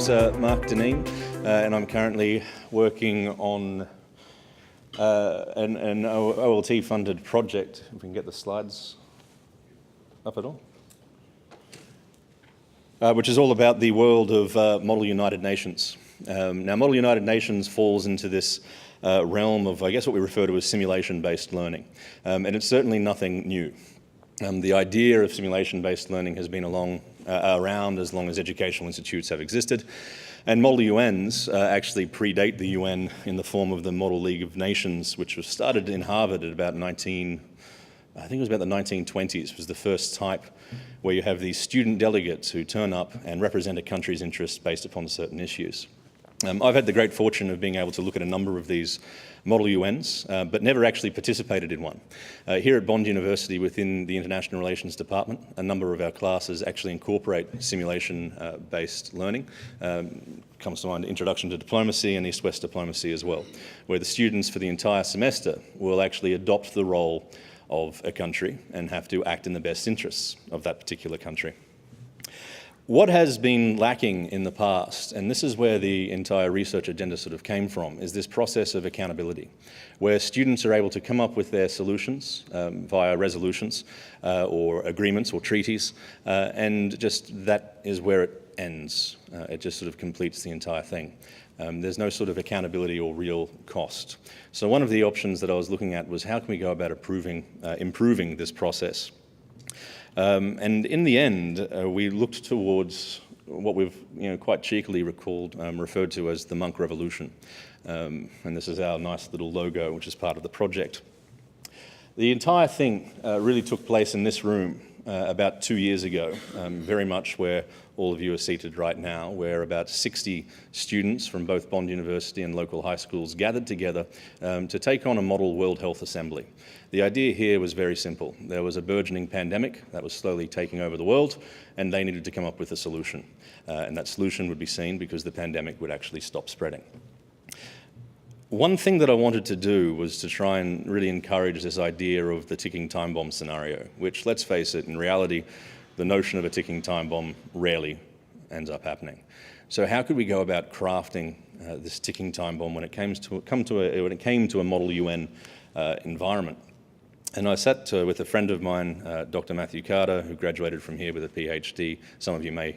name's Mark Deneen, and I'm currently working on an OLT-funded project. If we can get the slides up at all. Which is all about the world of Model United Nations. Now, Model United Nations falls into this realm of, I guess, what we refer to as simulation-based learning. And it's certainly nothing new. The idea of simulation-based learning has been around as long as educational institutes have existed. And Model UNs actually predate the UN in the form of the Model League of Nations, which was started in Harvard at about I think it was about the 1920s, was the first type where you have these student delegates who turn up and represent a country's interests based upon certain issues. I've had the great fortune of being able to look at a number of these Model UNs, but never actually participated in one. Here at Bond University, within the International Relations Department, a number of our classes actually incorporate simulation-based learning. Comes to mind Introduction to Diplomacy and East-West Diplomacy as well, where the students for the entire semester will actually adopt the role of a country and have to act in the best interests of that particular country. What has been lacking in the past, and this is where the entire research agenda sort of came from, is this process of accountability, where students are able to come up with their solutions via resolutions or agreements or treaties, and just that is where it ends. It just sort of completes the entire thing. There's no sort of accountability or real cost. So one of the options that I was looking at was how can we go about improving this process? And in the end, we looked towards what we've quite cheekily referred to as the Monk Revolution. And this is our nice little logo, which is part of the project. The entire thing really took place in this room about 2 years ago, very much where all of you are seated right now, where about 60 students from both Bond University and local high schools gathered together to take on a model World Health Assembly. The idea here was very simple. There was a burgeoning pandemic that was slowly taking over the world, and they needed to come up with a solution. And that solution would be seen because the pandemic would actually stop spreading. One thing that I wanted to do was to try and really encourage this idea of the ticking time bomb scenario, which, let's face it, in reality, the notion of a ticking time bomb rarely ends up happening. So how could we go about crafting this ticking time bomb when it came to a Model UN environment? And I sat with a friend of mine, Dr. Matthew Carter, who graduated from here with a PhD. Some of you may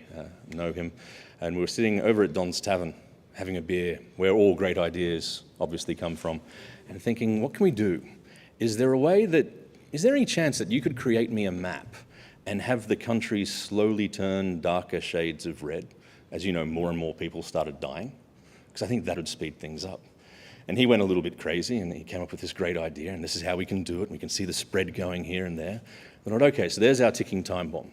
know him. And we were sitting over at Don's Tavern, having a beer, where all great ideas obviously come from, and thinking, what can we do? Is there any chance that you could create me a map and have the countries slowly turn darker shades of red? As you know, more and more people started dying, because I think that would speed things up. And he went a little bit crazy, and he came up with this great idea, and this is how we can do it. We can see the spread going here and there. I thought, okay, so there's our ticking time bomb.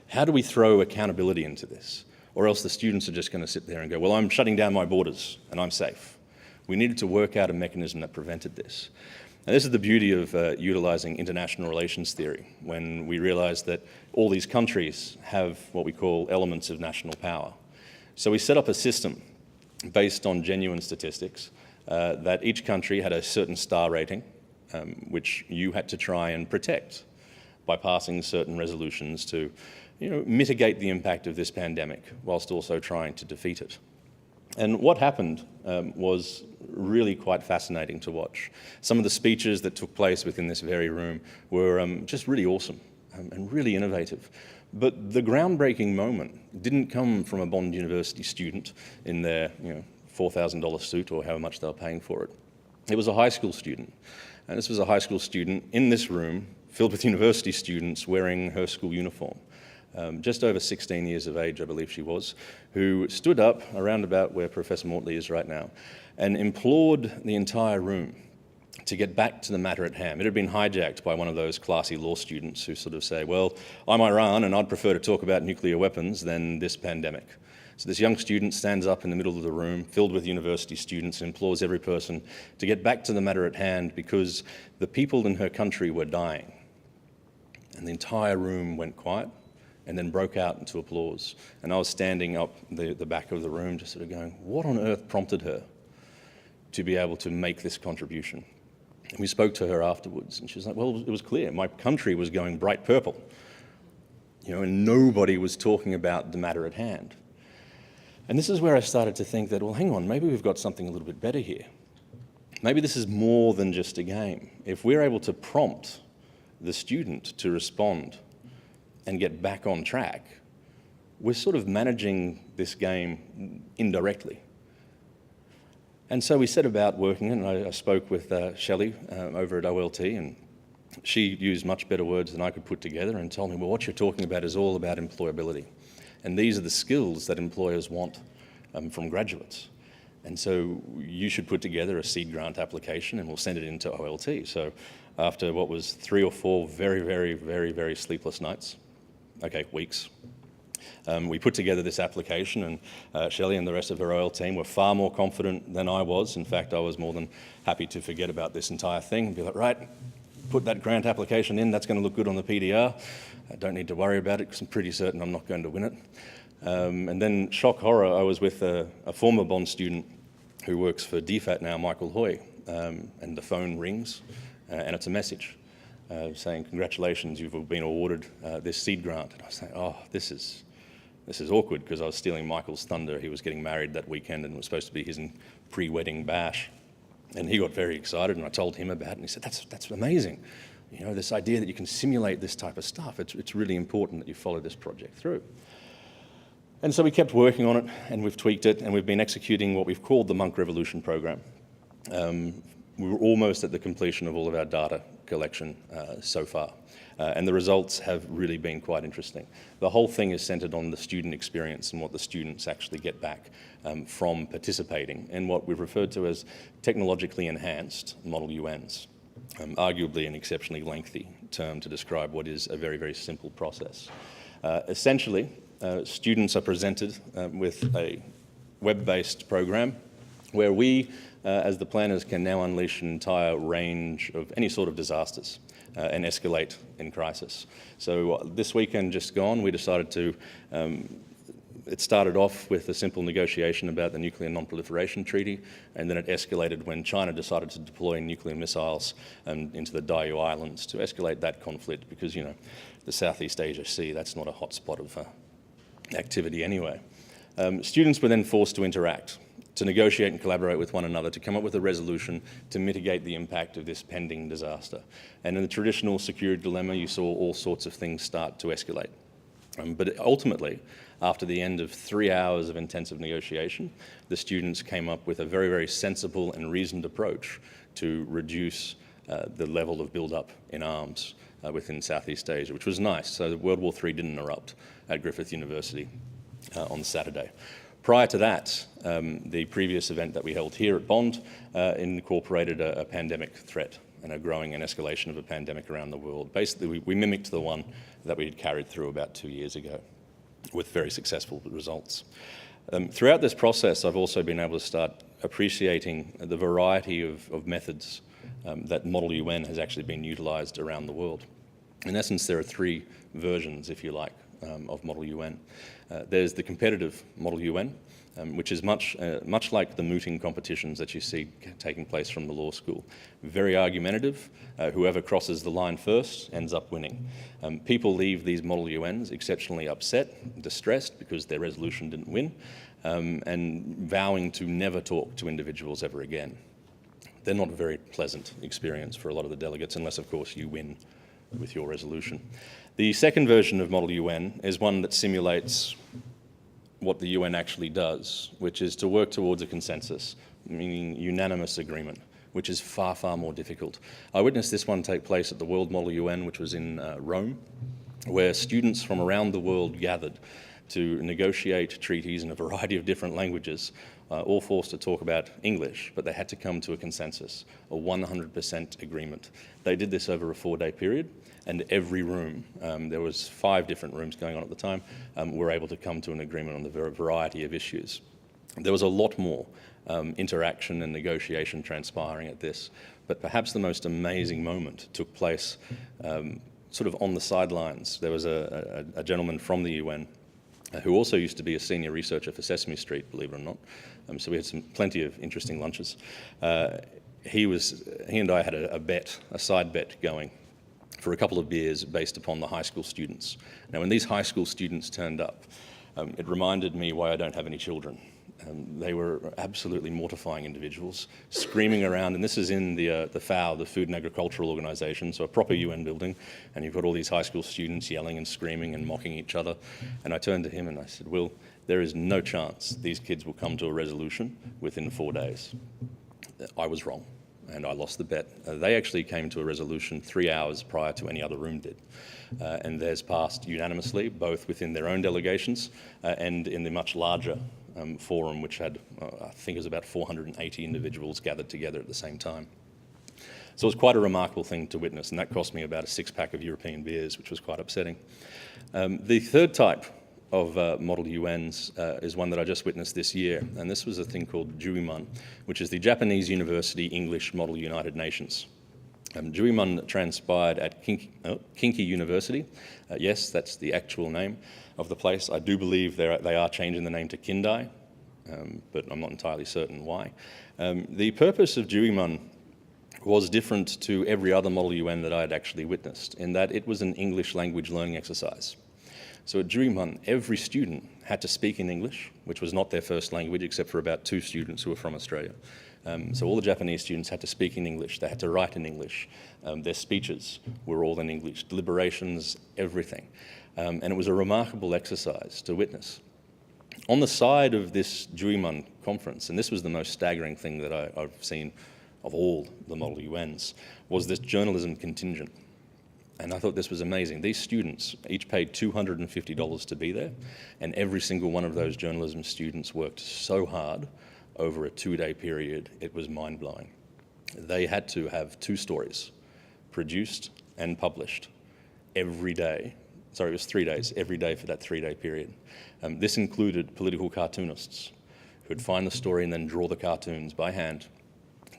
How do we throw accountability into this? Or else the students are just going to sit there and go, well, I'm shutting down my borders, and I'm safe. We needed to work out a mechanism that prevented this. And this is the beauty of utilizing international relations theory, when we realize that all these countries have what we call elements of national power. So we set up a system based on genuine statistics that each country had a certain star rating, which you had to try and protect by passing certain resolutions to mitigate the impact of this pandemic whilst also trying to defeat it. And what happened was really quite fascinating to watch. Some of the speeches that took place within this very room were just really awesome and really innovative. But the groundbreaking moment didn't come from a Bond University student in their $4,000 suit or however much they were paying for it. It was a high school student. And this was a high school student in this room filled with university students wearing her school uniform. Just over 16 years of age, I believe she was, who stood up around about where Professor Mortley is right now and implored the entire room to get back to the matter at hand. It had been hijacked by one of those classy law students who sort of say, well, I'm Iran and I'd prefer to talk about nuclear weapons than this pandemic. So this young student stands up in the middle of the room, filled with university students, and implores every person to get back to the matter at hand because the people in her country were dying. And the entire room went quiet and then broke out into applause. And I was standing up the back of the room just sort of going, what on earth prompted her to be able to make this contribution? And we spoke to her afterwards, and she was like, well, it was clear. My country was going bright purple, and nobody was talking about the matter at hand. And this is where I started to think that, well, hang on, maybe we've got something a little bit better here. Maybe this is more than just a game. If we're able to prompt the student to respond and get back on track, we're sort of managing this game indirectly. And so we set about working it, and I spoke with Shelley over at OLT, and she used much better words than I could put together and told me, well, what you're talking about is all about employability. And these are the skills that employers want from graduates. And so you should put together a seed grant application and we'll send it into OLT. So after what was 3 or 4 very, very, very, very sleepless nights, weeks, we put together this application, and Shelley and the rest of her OL team were far more confident than I was. In fact, I was more than happy to forget about this entire thing and be like, right, put that grant application in, that's going to look good on the PDR. I don't need to worry about it because I'm pretty certain I'm not going to win it. And then, shock horror, I was with a former Bond student who works for DFAT now, Michael Hoy, and the phone rings, and it's a message saying, congratulations, you've been awarded this seed grant. And I was saying, oh, this is awkward, because I was stealing Michael's thunder. He was getting married that weekend and it was supposed to be his pre-wedding bash. And he got very excited, and I told him about it, and he said, that's amazing. You know, this idea that you can simulate this type of stuff, it's really important that you follow this project through. And so we kept working on it, and we've tweaked it, and we've been executing what we've called the Monk Revolution program. We were almost at the completion of all of our data collection so far. And the results have really been quite interesting. The whole thing is centered on the student experience and what the students actually get back from participating in what we've referred to as technologically enhanced Model UNs. Arguably an exceptionally lengthy term to describe what is a very, very simple process. Essentially, students are presented with a web-based program where we, as the planners, can now unleash an entire range of any sort of disasters and escalate in crisis. So this weekend just gone, we decided to, it started off with a simple negotiation about the Nuclear Non-Proliferation Treaty, and then it escalated when China decided to deploy nuclear missiles into the Diaoyu Islands to escalate that conflict, because, you know, the Southeast Asia Sea, that's not a hot spot of activity anyway. Students were then forced to interact, to negotiate and collaborate with one another, to come up with a resolution to mitigate the impact of this pending disaster. And in the traditional security dilemma, you saw all sorts of things start to escalate. But ultimately, after the end of 3 hours of intensive negotiation, the students came up with a very, very sensible and reasoned approach to reduce the level of build-up in arms within Southeast Asia, which was nice. So World War III didn't erupt at Griffith University on Saturday. Prior to that, the previous event that we held here at Bond incorporated a pandemic threat and a growing and escalation of a pandemic around the world. Basically, we mimicked the one that we had carried through about 2 years ago with very successful results. Throughout this process, I've also been able to start appreciating the variety of methods that Model UN has actually been utilised around the world. In essence, there are 3 versions, if you like, of Model UN. There's the competitive Model UN, which is much like the mooting competitions that you see taking place from the law school. Very argumentative. Whoever crosses the line first ends up winning. People leave these Model UNs exceptionally upset, distressed because their resolution didn't win, and vowing to never talk to individuals ever again. They're not a very pleasant experience for a lot of the delegates, unless, of course, you win with your resolution. The second version of Model UN is one that simulates what the UN actually does, which is to work towards a consensus, meaning unanimous agreement, which is far, far more difficult. I witnessed this one take place at the World Model UN, which was in Rome, where students from around the world gathered to negotiate treaties in a variety of different languages, all forced to talk about English, but they had to come to a consensus, a 100% agreement. They did this over a 4-day period, and every room, there was 5 different rooms going on at the time, were able to come to an agreement on the variety of issues. There was a lot more interaction and negotiation transpiring at this, but perhaps the most amazing moment took place sort of on the sidelines. There was a gentleman from the UN who also used to be a senior researcher for Sesame Street, believe it or not. So we had plenty of interesting lunches. He and I had a side bet going for a couple of beers based upon the high school students. Now, when these high school students turned up, It reminded me why I don't have any children. They were absolutely mortifying individuals, screaming around, and this is in the FAO, the Food and Agricultural Organization, so a proper UN building, and you've got all these high school students yelling and screaming and mocking each other. And I turned to him and I said, Will, there is no chance these kids will come to a resolution within 4 days. I was wrong, and I lost the bet. They actually came to a resolution 3 hours prior to any other room did. And theirs passed unanimously, both within their own delegations and in the much larger forum, which had, I think it was about 480 individuals gathered together at the same time. So it was quite a remarkable thing to witness, and that cost me about a 6-pack of European beers, which was quite upsetting. The third type of model UNs is one that I just witnessed this year, and this was a thing called JUIMUN, which is the Japanese University English Model United Nations. JUIMUN transpired at Kinki University. Yes, that's the actual name of the place. I do believe they are changing the name to Kindai, but I'm not entirely certain why. The purpose of JUIMUN was different to every other model UN that I had actually witnessed, in that it was an English language learning exercise. So at JUIMUN, every student had to speak in English, which was not their first language, except for about 2 students who were from Australia. So all the Japanese students had to speak in English, they had to write in English, their speeches were all in English, deliberations, everything. And it was a remarkable exercise to witness. On the side of this JUIMUN conference, and this was the most staggering thing that I've seen of all the model UNs, was this journalism contingent. And I thought this was amazing. These students each paid $250 to be there, and every single one of those journalism students worked so hard over a 2-day period, it was mind-blowing. They had to have 2 stories produced and published every day. Sorry, it was 3 days, every day for that 3-day period. This included political cartoonists who would find the story and then draw the cartoons by hand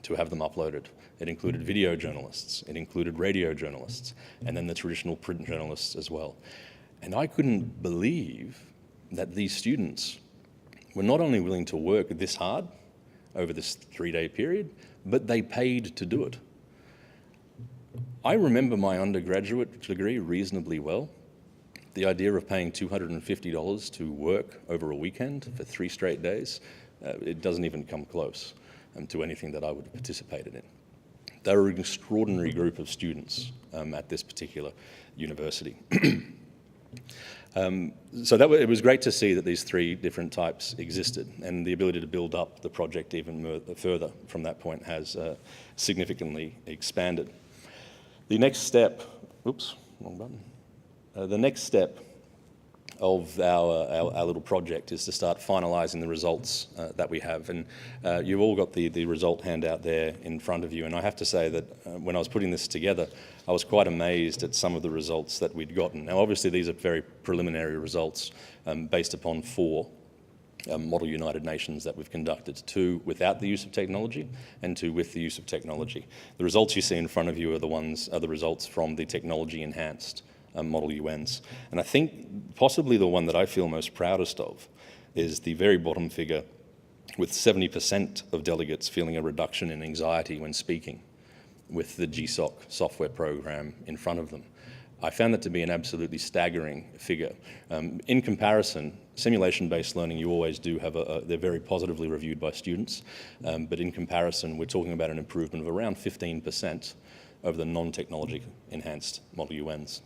to have them uploaded. It included video journalists, it included radio journalists, and then the traditional print journalists as well. And I couldn't believe that these students were not only willing to work this hard over this 3-day period, but they paid to do it. I remember my undergraduate degree reasonably well. The idea of paying $250 to work over a weekend for 3 straight days, it doesn't even come close to anything that I would have participated in. They were an extraordinary group of students at this particular university. So it was great to see that these 3 different types existed, and the ability to build up the project even further from that point has significantly expanded. The next step, oops, wrong button. The next step of our little project is to start finalising the results that we have. And you've all got the result handout there in front of you. And I have to say that when I was putting this together, I was quite amazed at some of the results that we'd gotten. Now, obviously, these are very preliminary results based upon 4 Model United Nations that we've conducted, 2 without the use of technology and 2 with the use of technology. The results you see in front of you are the results from the technology enhanced Model UNs. And I think possibly the one that I feel most proudest of is the very bottom figure, with 70% of delegates feeling a reduction in anxiety when speaking with the GSOC software program in front of them. I found that to be an absolutely staggering figure. In comparison, simulation-based learning, you always do have they're very positively reviewed by students, but in comparison, we're talking about an improvement of around 15% over the non-technology enhanced Model UNs.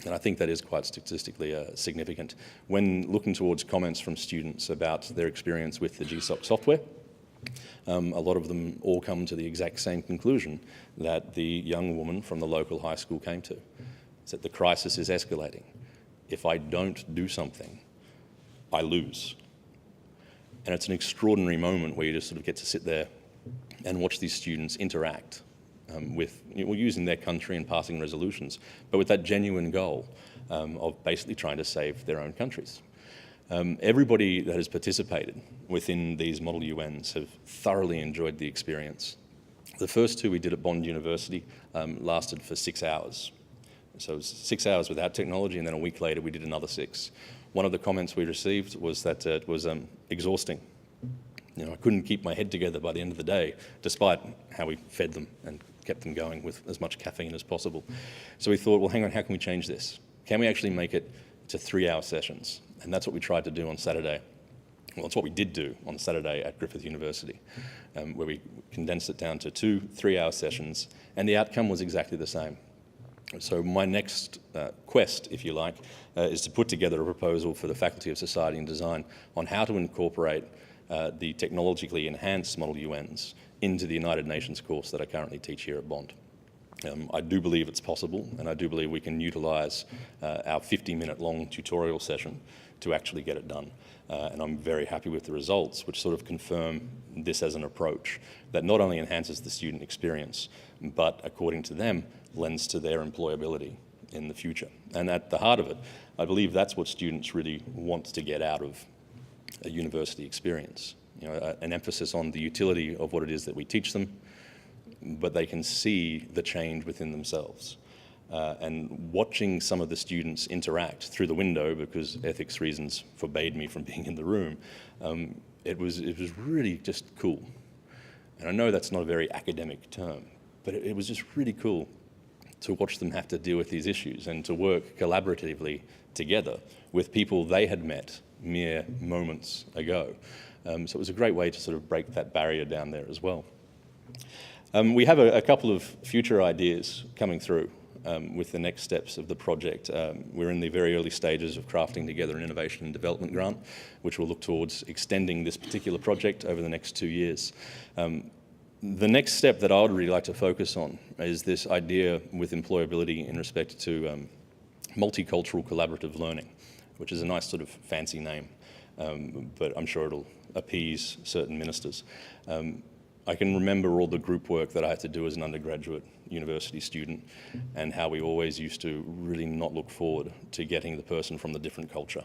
And I think that is quite statistically significant. When looking towards comments from students about their experience with the GSOC software, a lot of them all come to the exact same conclusion that the young woman from the local high school came to. It's that the crisis is escalating. If I don't do something, I lose. And it's an extraordinary moment where you just sort of get to sit there and watch these students interact with using their country and passing resolutions, but with that genuine goal of basically trying to save their own countries. Everybody that has participated within these Model UNs have thoroughly enjoyed the experience. The first 2 we did at Bond University lasted for 6 hours. So it was 6 hours without technology, and then a week later we did another 6. One of the comments we received was that it was exhausting. I couldn't keep my head together by the end of the day, despite how we fed them and kept them going with as much caffeine as possible. So we thought, well, hang on, how can we change this? Can we actually make it to 3-hour sessions? And that's what we tried to do on Saturday. Well, it's what we did do on Saturday at Griffith University, where we condensed it down to 2 3-hour sessions, and the outcome was exactly the same. So my next quest, if you like, is to put together a proposal for the Faculty of Society and Design on how to incorporate the technologically enhanced Model UNs into the United Nations course that I currently teach here at Bond. I do believe it's possible, and I do believe we can utilise our 50-minute long tutorial session to actually get it done. And I'm very happy with the results, which sort of confirm this as an approach that not only enhances the student experience, but according to them, lends to their employability in the future. And at the heart of it, I believe that's what students really want to get out of a university experience. You know, an emphasis on the utility of what it is that we teach them, but they can see the change within themselves. And watching some of the students interact through the window, because ethics reasons forbade me from being in the room, it was really just cool. And I know that's not a very academic term, but it was just really cool to watch them have to deal with these issues and to work collaboratively together with people they had met mere moments ago. So it was a great way to sort of break that barrier down there as well. We have a couple of future ideas coming through with the next steps of the project. We're in the very early stages of crafting together an innovation and development grant, which will look towards extending this particular project over the next 2 years. The next step that I would really like to focus on is this idea with employability in respect to multicultural collaborative learning, which is a nice sort of fancy name, but I'm sure it'll appease certain ministers. I can remember all the group work that I had to do as an undergraduate university student and how we always used to really not look forward to getting the person from the different culture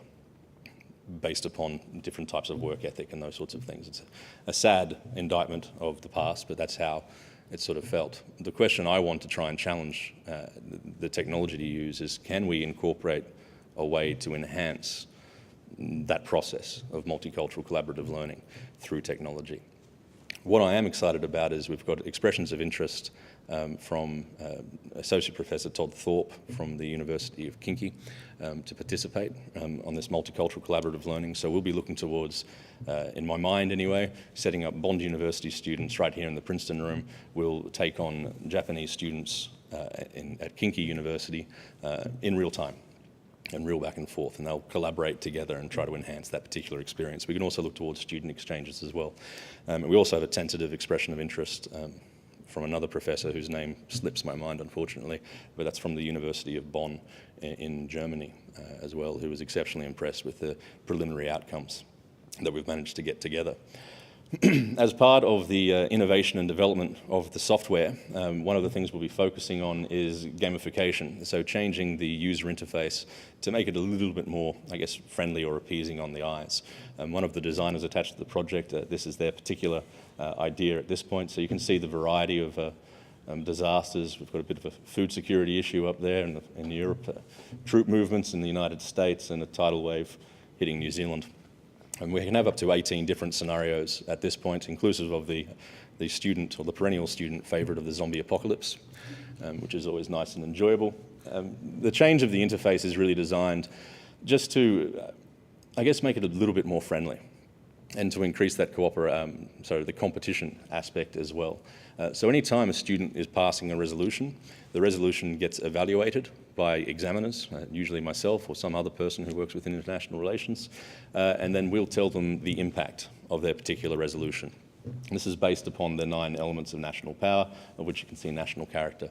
based upon different types of work ethic and those sorts of things. It's a sad indictment of the past, but that's how it sort of felt. The question I want to try and challenge the technology to use is, can we incorporate a way to enhance that process of multicultural collaborative learning through technology? What I am excited about is we've got expressions of interest from Associate Professor Todd Thorpe from the University of Kinky to participate on this multicultural collaborative learning. So we'll be looking towards, in my mind anyway, setting up Bond University students right here in the Princeton room. We'll take on Japanese students at Kinky University in real time and real back and forth, and they'll collaborate together and try to enhance that particular experience. We can also look towards student exchanges as well. And we also have a tentative expression of interest from another professor whose name slips my mind, unfortunately, but that's from the University of Bonn in Germany as well, who was exceptionally impressed with the preliminary outcomes that we've managed to get together. As part of the innovation and development of the software, one of the things we'll be focusing on is gamification, so changing the user interface to make it a little bit more, I guess, friendly or appeasing on the eyes. One of the designers attached to the project, this is their particular idea at this point, so you can see the variety of disasters. We've got a bit of a food security issue up there in Europe, troop movements in the United States, and a tidal wave hitting New Zealand. And we can have up to 18 different scenarios at this point, inclusive of the student or the perennial student favourite of the zombie apocalypse, which is always nice and enjoyable. The change of the interface is really designed just to, I guess, make it a little bit more friendly and to increase that the competition aspect as well. So any time a student is passing a resolution, the resolution gets evaluated by examiners, usually myself or some other person who works within international relations, and then we'll tell them the impact of their particular resolution. This is based upon the 9 elements of national power, of which you can see national character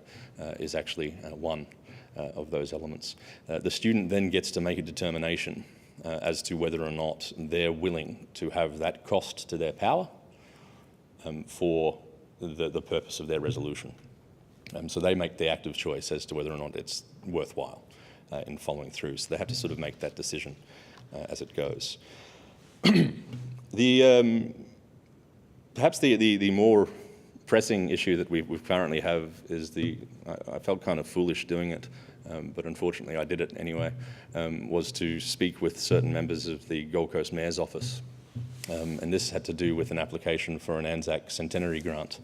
is actually one of those elements. The student then gets to make a determination as to whether or not they're willing to have that cost to their power for the purpose of their resolution. So they make the active choice as to whether or not it's worthwhile in following through. So they have to sort of make that decision as it goes. Perhaps the more pressing issue that we currently have is I felt kind of foolish doing it, but unfortunately I did it anyway, was to speak with certain members of the Gold Coast Mayor's office. And this had to do with an application for an Anzac Centenary grant.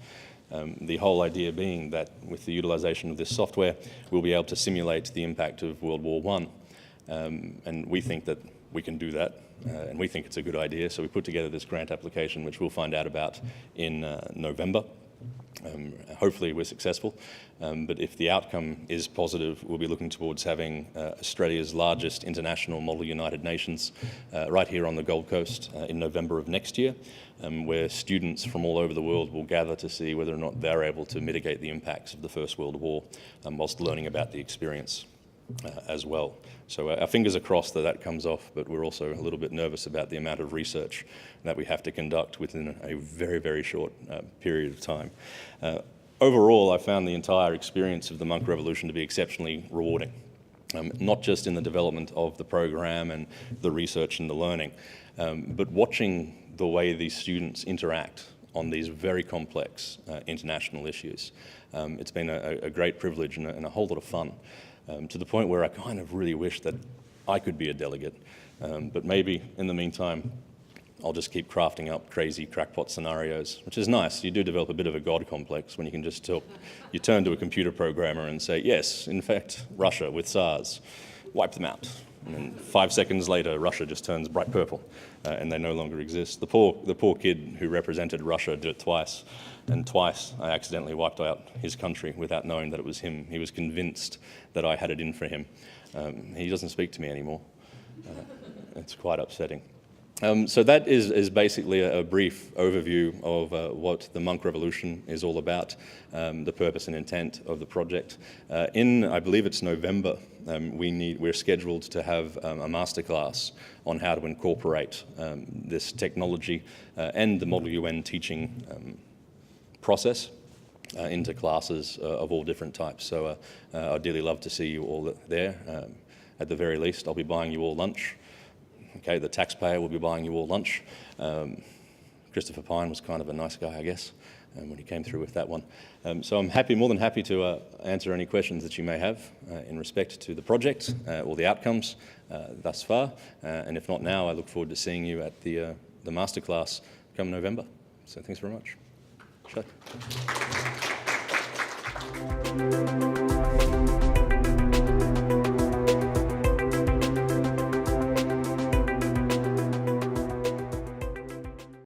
The whole idea being that with the utilisation of this software, we'll be able to simulate the impact of World War I. And we think that we can do that, and we think it's a good idea. So we put together this grant application, which we'll find out about in November. Hopefully we're successful, but if the outcome is positive, we'll be looking towards having Australia's largest international Model United Nations right here on the Gold Coast in November of next year, where students from all over the world will gather to see whether or not they're able to mitigate the impacts of the First World War whilst learning about the experience as well. So our fingers are crossed that that comes off, but we're also a little bit nervous about the amount of research that we have to conduct within a very, very short period of time. Overall, I found the entire experience of the Monk Revolution to be exceptionally rewarding, not just in the development of the program and the research and the learning, but watching the way these students interact on these very complex international issues. It's been a great privilege and a whole lot of fun. To the point where I kind of really wish that I could be a delegate. But maybe in the meantime, I'll just keep crafting up crazy crackpot scenarios, which is nice. You do develop a bit of a God complex when you can just tell, you turn to a computer programmer and say, yes, in fact, Russia with SARS, wipe them out. And then 5 seconds later, Russia just turns bright purple and they no longer exist. The poor kid who represented Russia did it twice. And twice I accidentally wiped out his country without knowing that it was him. He was convinced that I had it in for him. He doesn't speak to me anymore. It's quite upsetting. So that is basically a brief overview of what the Monk Revolution is all about, the purpose and intent of the project. I believe it's November, we're scheduled to have a masterclass on how to incorporate this technology and the Model UN teaching process into classes of all different types. So I'd dearly love to see you all there. At the very least, I'll be buying you all lunch. Okay, the taxpayer will be buying you all lunch. Christopher Pine was kind of a nice guy, I guess, when he came through with that one. So I'm more than happy to answer any questions that you may have in respect to the project or the outcomes thus far. And if not now, I look forward to seeing you at the masterclass come November. So thanks very much. Sure.